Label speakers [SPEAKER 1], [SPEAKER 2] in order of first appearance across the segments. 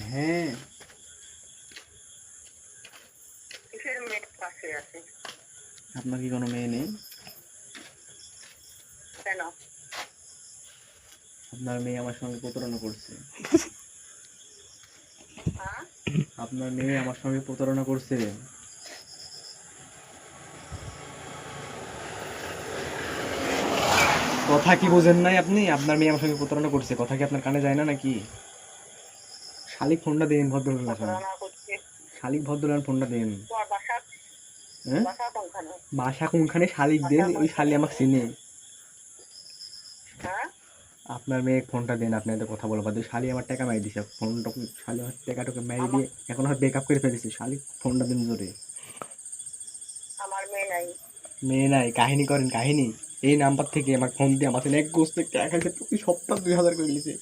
[SPEAKER 1] হ্যাঁ।
[SPEAKER 2] কিসের মেয়ে পাশে আছে?
[SPEAKER 1] আপনার কি কোনো মেয়ে নেই?
[SPEAKER 2] কেন?
[SPEAKER 1] আপনার মেয়ে আমার সঙ্গে প্রতারণা করছে।
[SPEAKER 2] হ্যাঁ?
[SPEAKER 1] আপনার মেয়ে আমার সঙ্গে প্রতারণা করছে। কথা কি বোঝেন নাই আপনি? আপনার মেয়ে আমার সঙ্গে প্রতারণা করছে, কথা কি আপনার কানে যায় না নাকি? শালিক ফোনটা দিন ভদ্রলোক।
[SPEAKER 2] প্রতারণা করছে।
[SPEAKER 1] শালিক ভদ্রলোক ফোনটা দিন।
[SPEAKER 2] তোমার বাসা
[SPEAKER 1] হ্যাঁ,
[SPEAKER 2] বাসা কোনখানে?
[SPEAKER 1] বাসা কোনখানে শালিক দেন, ওই শালি আমাকে চিনে।
[SPEAKER 2] হ্যাঁ?
[SPEAKER 1] আপনার মেয়ে ফোনটা দেন, আপনি এত কথা বলবো। শালি আমার টাকা মারি দিছে, ফোনটা শালি আমার টাকাটাকে মারি দিয়ে এখন আর বেকআপ করে ফেলেছে। শালি ফোনটা দিন জোরে।
[SPEAKER 2] আমার মেয়ে নাই।
[SPEAKER 1] মেয়ে নাই? কাহিনী করেন কাহিনী। এই নাম্বার থেকে আমার ফোন দিয়ে আমার এক গোস্ত টাকা খাইছে, প্রতি সপ্তাহ 2000 করে দিয়েছে।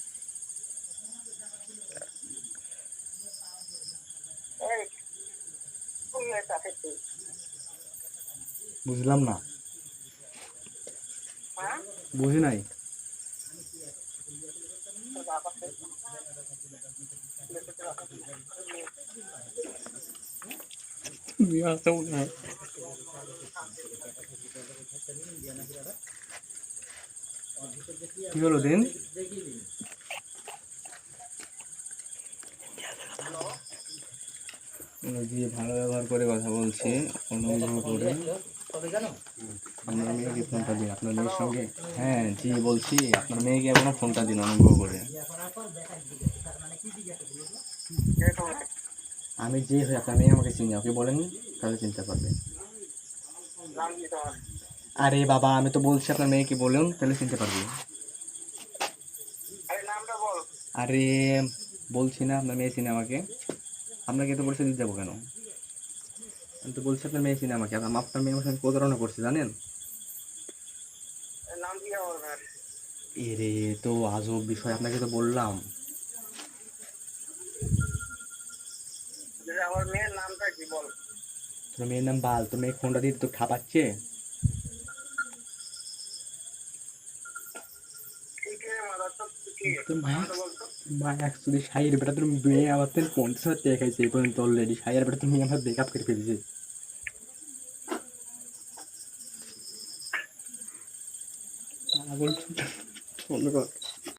[SPEAKER 2] এই কোন মেয়ে পাশে তুই?
[SPEAKER 1] বুঝলাম না,
[SPEAKER 2] হ্যাঁ?
[SPEAKER 1] বুঝি নাই।
[SPEAKER 2] তোর বাবা পাশে
[SPEAKER 1] তুমি আসো না। কি হলো দিন? জি, ভালো ব্যবহার করে কথা বলছি, অনুগ্রহ করে আপনার মেয়েকে ফোনটা দিন। আপনার মেয়ের সঙ্গে, হ্যাঁ জি বলছি, আপনার মেয়েকে এখনো ফোনটা দিন অনুগ্রহ করে। আমি যে হই, আপনার মেয়ে আমাকে চিনি, ওকে বলেন, তাহলে চিনতে পারবে।
[SPEAKER 2] নাম কি তোমার?
[SPEAKER 1] আরে বাবা, আমি তো বলছি আপনার মেয়েকে বলুন, তাহলে চিনতে পারবে।
[SPEAKER 2] আরে নামটা বল।
[SPEAKER 1] আরে বলছি না, আপনার মেয়ে চিনে আমাকে। আপনাকে তো পরিচয় দিতে যাবো কেন? আমি তো বলছি আপনার মেয়ে চিনে আমাকে। আপনার মেয়ে আমার সঙ্গে প্রতারণা করছে, জানেন?
[SPEAKER 2] নাম কি আমার?
[SPEAKER 1] এরে তো আজব বিষয়, আপনাকে তো বললাম।
[SPEAKER 2] আমার মেয়ের নামটা কি বল?
[SPEAKER 1] তোর মেয়ের নাম বাল। তোর মেয়ে ফোনটা দিয়ে তো খাপাচ্ছে। তোর মায়া একচুয়ালি সাইয়ের বেটা, তোর মেয়ে আমার থেকে 50,000 টাকা খাইছে এই পর্যন্ত অলরেডি। সাইয়ের বেটা, তুমি আমার ব্রেকআপ করে ফেলেছে। পাগল, বন্ধ কর।